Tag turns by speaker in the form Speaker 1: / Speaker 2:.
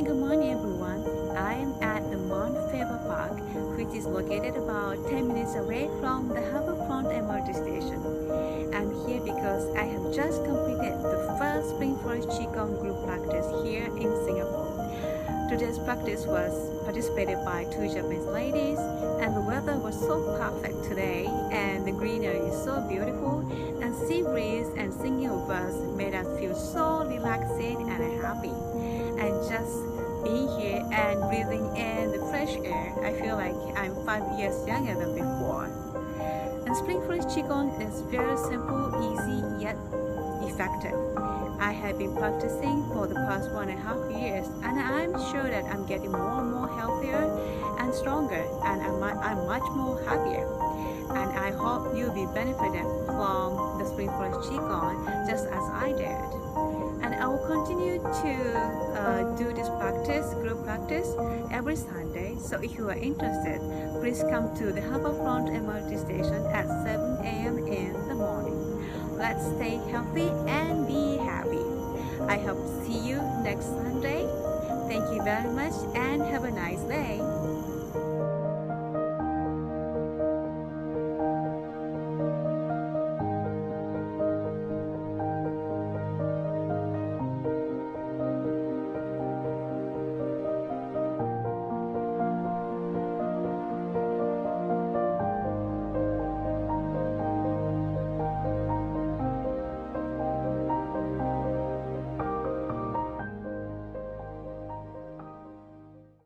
Speaker 1: Hi, good morning everyone. I am at the Mount Faber Park, which is located about 10 minutes away from the Harbourfront MRT station. I'm here because I have just completed the first Spring Forest Qigong group practice here in Singapore. Today's practice was participated by 2 Japanese ladies, and the weather was so perfect today, and the greenery is so beautiful, and sea breeze and singing of birds made us feel so relaxing and happy. And just being here and breathing in the fresh air, I feel like I'm 5 years younger than before. And Spring Forest Qigong is very simple, easy, yet effective. I have been practicing for the past 1.5 years, and I'm sure that I'm getting more and more healthier and stronger, and I'm much more happier. And I hope you'll be benefited from the Spring Forest Qigong just as I did. And I will continue to do this group practice, every Sunday. So if you are interested, please come to the Harbourfront MRT station at 7 a.m. in the morning. Let's stay healthy and be happy. I hope to see you next Sunday. Thank you very much. And